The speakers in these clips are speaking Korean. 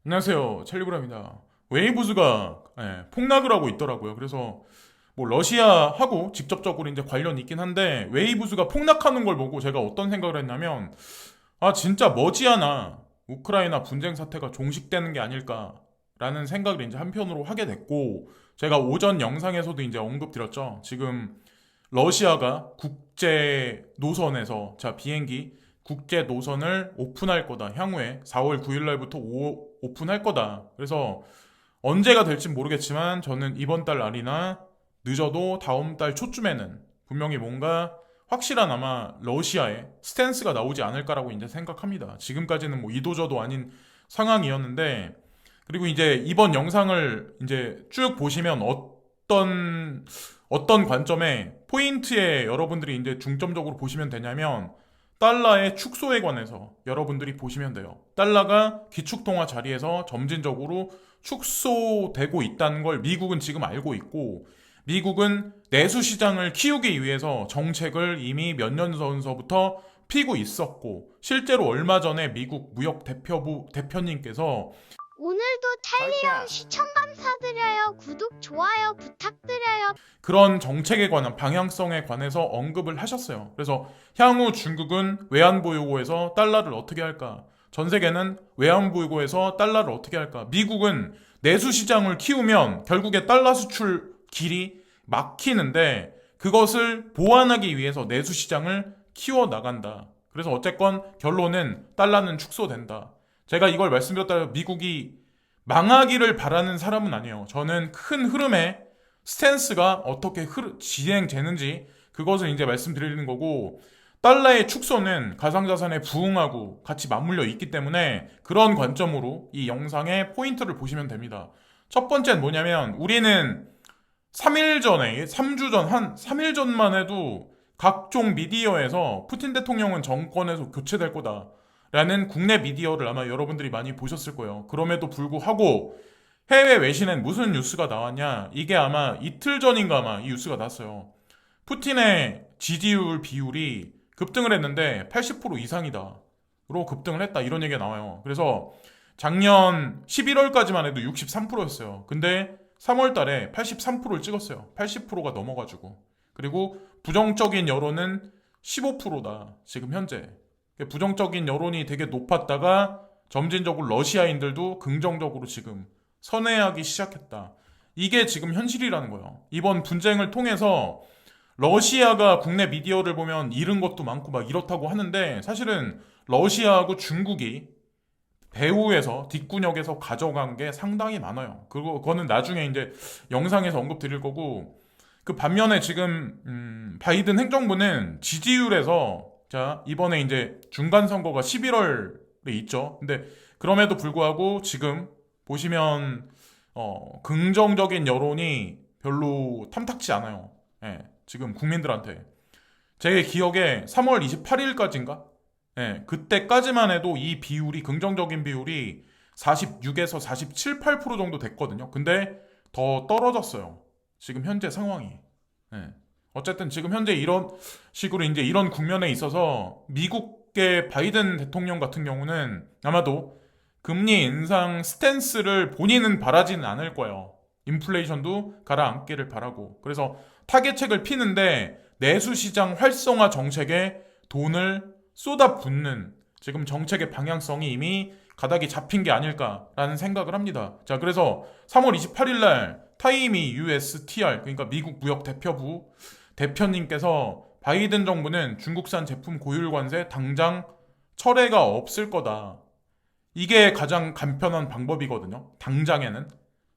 안녕하세요. 찰리브라입니다. 웨이브즈가 폭락을 하고 있더라고요. 그래서 뭐 러시아하고 직접적으로 이제 관련이 있긴 한데 웨이브즈가 폭락하는 걸 보고 제가 어떤 생각을 했냐면 진짜 머지않아 우크라이나 분쟁 사태가 종식되는 게 아닐까라는 생각을 이제 한편으로 하게 됐고 제가 오전 영상에서도 이제 언급드렸죠. 지금 러시아가 국제 노선에서 비행기 국제 노선을 오픈할 거다. 향후에 4월 9일 날부터 오픈할 거다. 그래서 언제가 될진 모르겠지만 저는 이번 달 말이나 늦어도 다음 달 초쯤에는 분명히 뭔가 확실한 아마 러시아의 스탠스가 나오지 않을까라고 이제 생각합니다. 지금까지는 뭐 이도저도 아닌 상황이었는데 그리고 이제 이번 영상을 이제 쭉 보시면 어떤 관점에 포인트에 여러분들이 이제 중점적으로 보시면 되냐면 달러의 축소에 관해서 여러분들이 보시면 돼요. 달러가 기축통화 자리에서 점진적으로 축소되고 있다는 걸 미국은 지금 알고 있고 미국은 내수 시장을 키우기 위해서 정책을 이미 몇 년 전서부터 피고 있었고 실제로 얼마 전에 미국 무역 대표부 대표님께서 오늘도 탈리형 시청 감사드려요. 구독, 좋아요 부탁드려요. 그런 정책에 관한 방향성에 관해서 언급을 하셨어요. 그래서 향후 중국은 외환보유고에서 달러를 어떻게 할까? 전 세계는 외환보유고에서 달러를 어떻게 할까? 미국은 내수 시장을 키우면 결국에 달러 수출 길이 막히는데 그것을 보완하기 위해서 내수 시장을 키워 나간다. 그래서 어쨌건 결론은 달러는 축소된다. 제가 이걸 말씀드렸다 미국이 망하기를 바라는 사람은 아니에요. 저는 큰 흐름에 스탠스가 어떻게 진행되는지 그것을 이제 말씀드리는 거고 달러의 축소는 가상자산에 부응하고 같이 맞물려 있기 때문에 그런 관점으로 이 영상의 포인트를 보시면 됩니다. 첫 번째는 뭐냐면 우리는 3일 전에 3주 전 한 3일 전만 해도 각종 미디어에서 푸틴 대통령은 정권에서 교체될 거다 라는 국내 미디어를 아마 여러분들이 많이 보셨을 거예요. 그럼에도 불구하고 해외 외신엔 무슨 뉴스가 나왔냐? 이게 아마 이틀 전인가 아마 이 뉴스가 났어요. 푸틴의 지지율 비율이 급등을 했는데 80% 이상이다. 로 급등을 했다. 이런 얘기가 나와요. 그래서 작년 11월까지만 해도 63%였어요. 근데 3월 달에 83%를 찍었어요. 80%가 넘어가지고. 그리고 부정적인 여론은 15%다. 지금 현재. 부정적인 여론이 되게 높았다가 점진적으로 러시아인들도 긍정적으로 지금 선회하기 시작했다. 이게 지금 현실이라는 거예요. 이번 분쟁을 통해서 러시아가 국내 미디어를 보면 잃은 것도 많고 막 이렇다고 하는데 사실은 러시아하고 중국이 배후에서 뒷구녕에서 가져간 게 상당히 많아요. 그리고 그거는 나중에 이제 영상에서 언급드릴 거고 그 반면에 지금 바이든 행정부는 지지율에서 이번에 이제 중간 선거가 11월에 있죠. 근데 그럼에도 불구하고 지금 보시면 긍정적인 여론이 별로 탐탁치 않아요. 예, 지금 국민들한테 제 기억에 3월 28일까지인가? 예, 그때까지만 해도 이 비율이 긍정적인 비율이 46에서 47, 8% 정도 됐거든요. 근데 더 떨어졌어요. 지금 현재 상황이. 예. 어쨌든 지금 현재 이런 식으로 이제 이런 국면에 있어서 미국의 바이든 대통령 같은 경우는 아마도 금리 인상 스탠스를 본인은 바라지는 않을 거예요. 인플레이션도 가라앉기를 바라고. 그래서 타겟책을 피는데 내수 시장 활성화 정책에 돈을 쏟아붓는 지금 정책의 방향성이 이미 가닥이 잡힌 게 아닐까라는 생각을 합니다. 자, 그래서 3월 28일 날 타이미 USTR 그러니까 미국 무역 대표부 대표님께서 바이든 정부는 중국산 제품 고율 관세 당장 철회가 없을 거다. 이게 가장 간편한 방법이거든요. 당장에는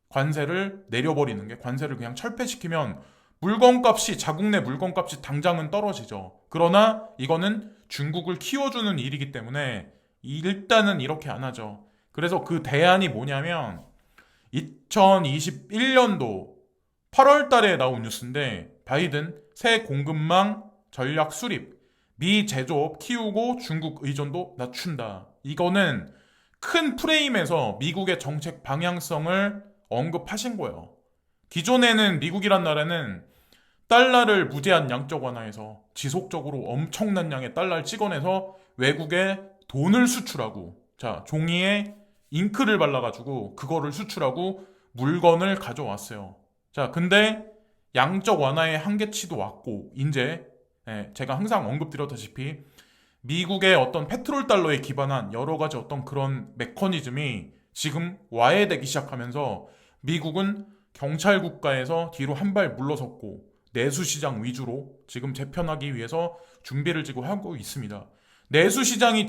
관세를 내려버리는 게 관세를 그냥 철폐시키면 물건값이 자국 내 물건값이 당장은 떨어지죠. 그러나 이거는 중국을 키워주는 일이기 때문에 일단은 이렇게 안 하죠. 그래서 그 대안이 뭐냐면 2021년도 8월 달에 나온 뉴스인데 바이든 새 공급망 전략 수립 미 제조업 키우고 중국 의존도 낮춘다. 이거는 큰 프레임에서 미국의 정책 방향성을 언급하신 거예요. 기존에는 미국이란 나라는 달러를 무제한 양적 완화해서 지속적으로 엄청난 양의 달러를 찍어내서 외국에 돈을 수출하고 종이에 잉크를 발라가지고 그거를 수출하고 물건을 가져왔어요. 자, 근데 양적 완화의 한계치도 왔고 이제 제가 항상 언급드렸다시피 미국의 어떤 페트롤 달러에 기반한 여러 가지 어떤 그런 메커니즘이 지금 와해되기 시작하면서 미국은 경찰 국가에서 뒤로 한 발 물러섰고 내수 시장 위주로 지금 재편하기 위해서 준비를 지금 하고 있습니다. 내수 시장이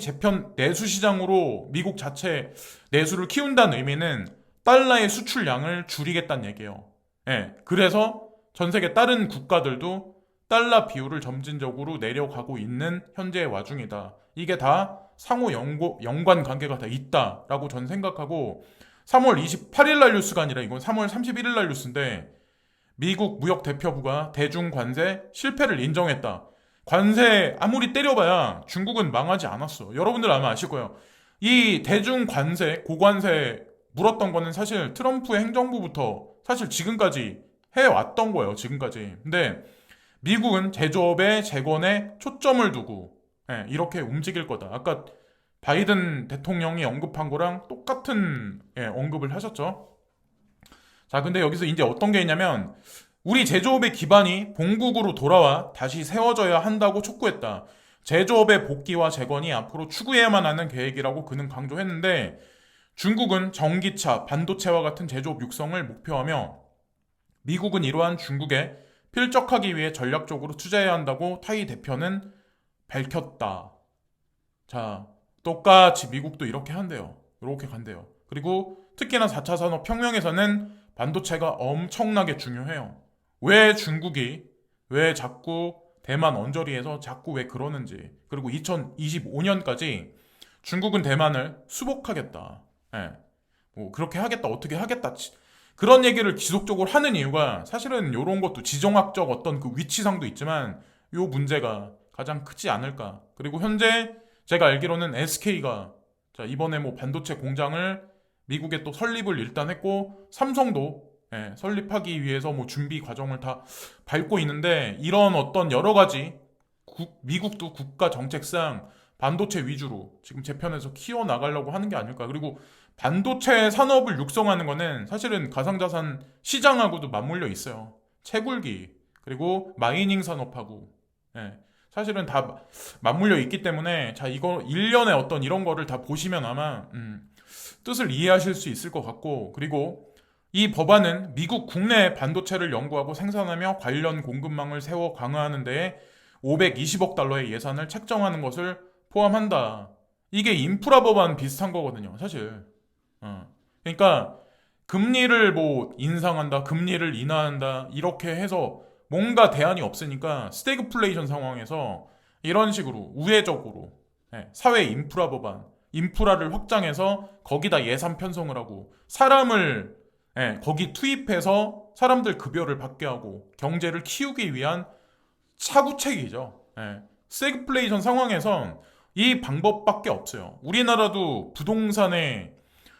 내수 시장으로 미국 자체 내수를 키운다는 의미는 달러의 수출량을 줄이겠다는 얘기예요. 그래서 전 세계 다른 국가들도 달러 비율을 점진적으로 내려가고 있는 현재의 와중이다. 이게 다 상호 연관 관계가 다 있다라고 전 생각하고 3월 28일 날 뉴스가 아니라 이건 3월 31일 날 뉴스인데 미국 무역대표부가 대중 관세 실패를 인정했다. 관세 아무리 때려봐야 중국은 망하지 않았어. 여러분들 아마 아실 거예요. 이 대중 관세, 고관세 물었던 거는 사실 트럼프의 행정부부터 사실 지금까지 해왔던 거예요. 지금까지. 근데 미국은 제조업의 재건에 초점을 두고 이렇게 움직일 거다. 아까 바이든 대통령이 언급한 거랑 똑같은 언급을 하셨죠. 자, 근데 여기서 이제 어떤 게 있냐면 우리 제조업의 기반이 본국으로 돌아와 다시 세워져야 한다고 촉구했다. 제조업의 복귀와 재건이 앞으로 추구해야만 하는 계획이라고 그는 강조했는데 중국은 전기차, 반도체와 같은 제조업 육성을 목표하며 미국은 이러한 중국에 필적하기 위해 전략적으로 투자해야 한다고 타이 대표는 밝혔다. 자, 똑같이 미국도 이렇게 한대요. 이렇게 간대요. 그리고 특히나 4차 산업혁명에서는 반도체가 엄청나게 중요해요. 왜 자꾸 대만 언저리에서 자꾸 왜 그러는지. 그리고 2025년까지 중국은 대만을 수복하겠다. 뭐 그렇게 하겠다, 어떻게 하겠다. 그런 얘기를 지속적으로 하는 이유가 사실은 이런 것도 지정학적 어떤 그 위치상도 있지만 요 문제가 가장 크지 않을까. 그리고 현재 제가 알기로는 SK가 이번에 뭐 반도체 공장을 미국에 또 설립을 일단 했고 삼성도 설립하기 위해서 뭐 준비 과정을 다 밟고 있는데 이런 어떤 여러 가지 미국도 국가 정책상 반도체 위주로 지금 재편에서 키워 나가려고 하는 게 아닐까. 그리고 반도체 산업을 육성하는 거는 사실은 가상자산 시장하고도 맞물려 있어요. 채굴기 그리고 마이닝 산업하고 사실은 다 맞물려 있기 때문에 자 이거 일련의 어떤 이런 거를 다 보시면 아마 뜻을 이해하실 수 있을 것 같고 그리고 이 법안은 미국 국내 반도체를 연구하고 생산하며 관련 공급망을 세워 강화하는 데에 520억 달러의 예산을 책정하는 것을 포함한다. 이게 인프라 법안 비슷한 거거든요, 사실. 그러니까 금리를 뭐 인상한다, 금리를 인하한다 이렇게 해서 뭔가 대안이 없으니까 스태그플레이션 상황에서 이런 식으로 우회적으로 사회 인프라 법안, 인프라를 확장해서 거기다 예산 편성을 하고 사람을 거기 투입해서 사람들 급여를 받게 하고 경제를 키우기 위한 차구책이죠. 스태그플레이션 상황에선 이 방법밖에 없어요. 우리나라도 부동산에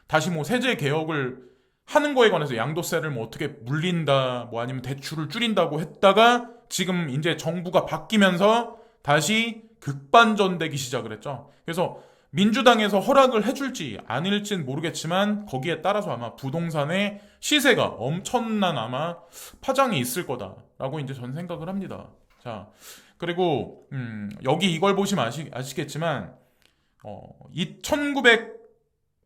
다시 뭐 세제 개혁을 하는 거에 관해서 양도세를 뭐 어떻게 물린다, 뭐 아니면 대출을 줄인다고 했다가 지금 이제 정부가 바뀌면서 다시 극반전되기 시작을 했죠. 그래서 민주당에서 허락을 해줄지 아닐진 모르겠지만 거기에 따라서 아마 부동산의 시세가 엄청난 아마 파장이 있을 거다라고 이제 전 생각을 합니다. 자, 그리고 여기 이걸 보시면 아시겠지만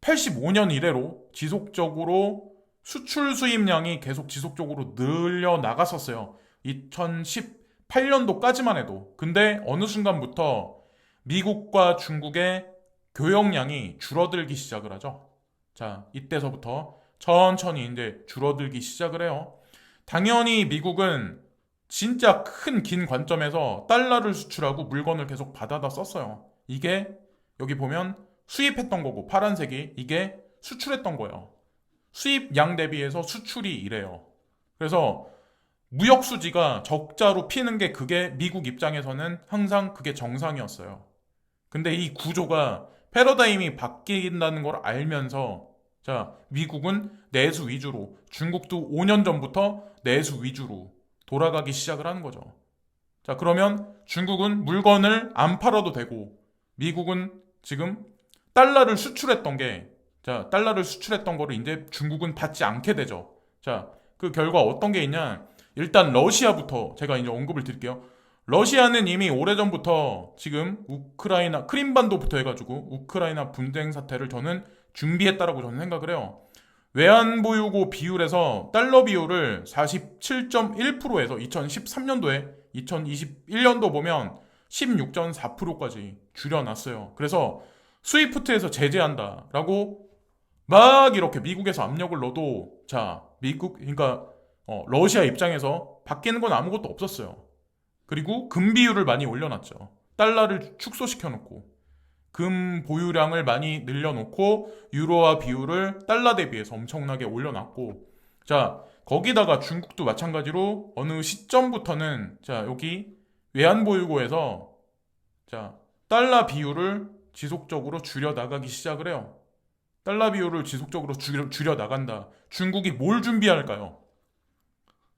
1985년 이래로 지속적으로 수출 수입량이 계속 지속적으로 늘려 나갔었어요. 2018년도까지만 해도. 근데 어느 순간부터 미국과 중국의 교역량이 줄어들기 시작을 하죠. 자, 이때서부터 천천히 이제 줄어들기 시작을 해요. 당연히 미국은 진짜 큰 긴 관점에서 달러를 수출하고 물건을 계속 받아다 썼어요. 이게 여기 보면 수입했던 거고 파란색이 이게 수출했던 거예요. 수입량 대비해서 수출이 이래요. 그래서 무역 수지가 적자로 피는 게 그게 미국 입장에서는 항상 그게 정상이었어요. 근데 이 구조가 패러다임이 바뀐다는 걸 알면서 자, 미국은 내수 위주로 중국도 5년 전부터 내수 위주로 돌아가기 시작을 하는 거죠. 자, 그러면 중국은 물건을 안 팔아도 되고 미국은 지금 달러를 수출했던 게 자, 달러를 수출했던 거를 이제 중국은 받지 않게 되죠. 자, 그 결과 어떤 게 있냐? 일단 러시아부터 제가 이제 언급을 드릴게요. 러시아는 이미 오래전부터 지금 우크라이나 크림반도부터 해가지고 우크라이나 분쟁 사태를 저는 준비했다라고 저는 생각을 해요. 외환보유고 비율에서 달러 비율을 47.1%에서 2013년도에 2021년도 보면 16.4%까지 줄여놨어요. 그래서 스위프트에서 제재한다라고 막 이렇게 미국에서 압력을 넣어도 자 미국 그러니까 러시아 입장에서 바뀌는 건 아무것도 없었어요. 그리고 금 비율을 많이 올려놨죠. 달러를 축소시켜놓고 금 보유량을 많이 늘려놓고 유로화 비율을 달러 대비해서 엄청나게 올려놨고 자 거기다가 중국도 마찬가지로 어느 시점부터는 자 여기 외환보유고에서 자 달러 비율을 지속적으로 줄여 나가기 시작을 해요. 달러 비율을 지속적으로 줄여 나간다. 중국이 뭘 준비할까요?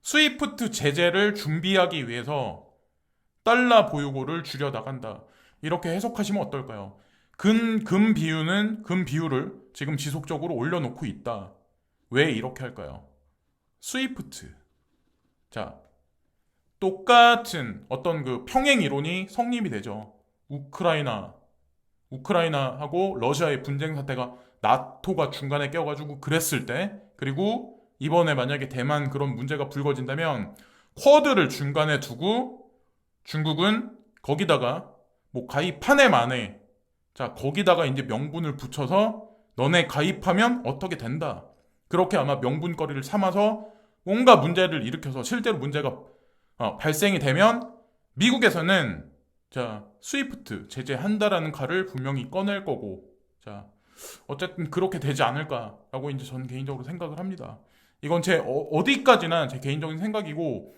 스위프트 제재를 준비하기 위해서 달러 보유고를 줄여 나간다. 이렇게 해석하시면 어떨까요? 금 비율을 지금 지속적으로 올려놓고 있다. 왜 이렇게 할까요? 스위프트. 자, 똑같은 어떤 그 평행 이론이 성립이 되죠. 우크라이나하고 러시아의 분쟁 사태가 나토가 중간에 껴가지고 그랬을 때, 그리고 이번에 만약에 대만 그런 문제가 불거진다면 쿼드를 중간에 두고 중국은 거기다가 뭐 가입한 해 만에 자 거기다가 이제 명분을 붙여서 너네 가입하면 어떻게 된다. 그렇게 아마 명분거리를 삼아서 뭔가 문제를 일으켜서 실제로 문제가 발생이 되면 미국에서는 자 스위프트 제재한다라는 칼을 분명히 꺼낼 거고 자 어쨌든 그렇게 되지 않을까라고 이제 저는 개인적으로 생각을 합니다. 이건 제 어디까지나 제 개인적인 생각이고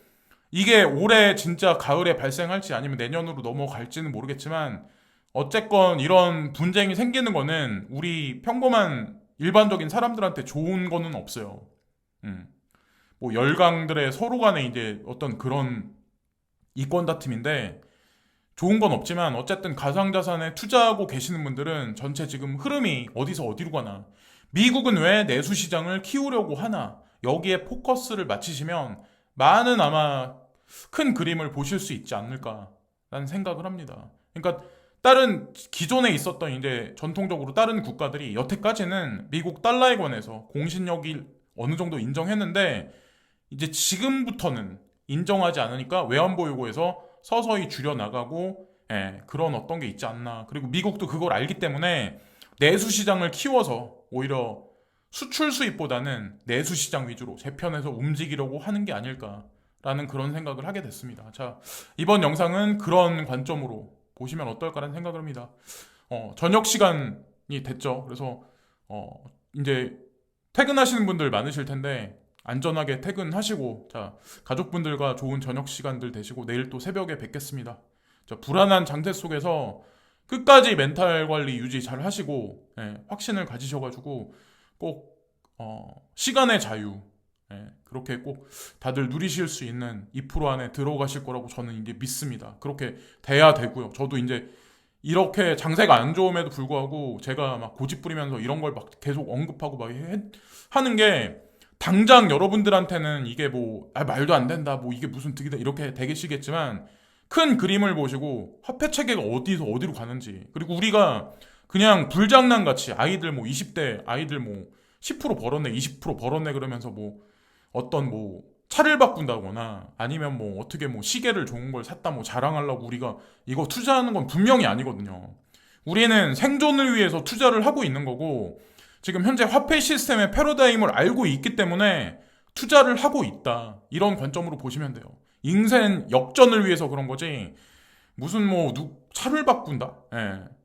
이게 올해 진짜 가을에 발생할지 아니면 내년으로 넘어갈지는 모르겠지만 어쨌건 이런 분쟁이 생기는 거는 우리 평범한 일반적인 사람들한테 좋은 거는 없어요. 뭐 열강들의 서로 간에 이제 어떤 그런 이권 다툼인데 좋은 건 없지만 어쨌든 가상자산에 투자하고 계시는 분들은 전체 지금 흐름이 어디서 어디로 가나 미국은 왜 내수 시장을 키우려고 하나 여기에 포커스를 맞추시면 많은 아마 큰 그림을 보실 수 있지 않을까라는 생각을 합니다. 그러니까 다른 기존에 있었던 이제 전통적으로 다른 국가들이 여태까지는 미국 달러에 관해서 공신력이 어느 정도 인정했는데 이제 지금부터는 인정하지 않으니까 외환보유고에서 서서히 줄여나가고 그런 어떤 게 있지 않나. 그리고 미국도 그걸 알기 때문에 내수 시장을 키워서 오히려 수출 수입보다는 내수 시장 위주로 재편해서 움직이려고 하는 게 아닐까라는 그런 생각을 하게 됐습니다. 자, 이번 영상은 그런 관점으로 보시면 어떨까라는 생각을 합니다. 저녁 시간이 됐죠. 그래서 이제 퇴근하시는 분들 많으실 텐데 안전하게 퇴근하시고 자 가족분들과 좋은 저녁 시간들 되시고 내일 또 새벽에 뵙겠습니다. 자, 불안한 장세 속에서 끝까지 멘탈 관리 유지 잘 하시고 확신을 가지셔가지고 꼭 시간의 자유 그렇게 꼭 다들 누리실 수 있는 2% 안에 들어가실 거라고 저는 이제 믿습니다. 그렇게 돼야 되고요. 저도 이제 이렇게 장세가 안 좋음에도 불구하고 제가 막 고집 부리면서 이런 걸 막 계속 언급하고 막 하는 게 당장 여러분들한테는 이게 뭐 말도 안 된다 뭐 이게 무슨 득이다 이렇게 되시겠지만 큰 그림을 보시고 화폐 체계가 어디서 어디로 가는지 그리고 우리가 그냥 불장난 같이 아이들 뭐 20대 아이들 뭐 10% 벌었네 20% 벌었네 그러면서 뭐 어떤 뭐 차를 바꾼다거나 아니면 뭐 어떻게 뭐 시계를 좋은 걸 샀다 뭐 자랑하려고 우리가 이거 투자하는 건 분명히 아니거든요. 우리는 생존을 위해서 투자를 하고 있는 거고 지금 현재 화폐 시스템의 패러다임을 알고 있기 때문에 투자를 하고 있다. 이런 관점으로 보시면 돼요. 인생 역전을 위해서 그런 거지 무슨 뭐 차를 바꾼다?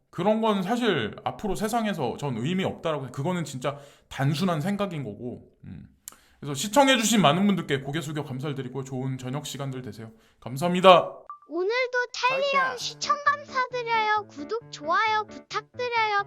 그런 건 사실 앞으로 세상에서 전 의미 없다라고 그거는 진짜 단순한 생각인 거고 그래서 시청해주신 많은 분들께 고개 숙여 감사드리고 좋은 저녁 시간들 되세요. 감사합니다. 오늘도 탈리형 시청 감사드려요. 구독, 좋아요 부탁드려요.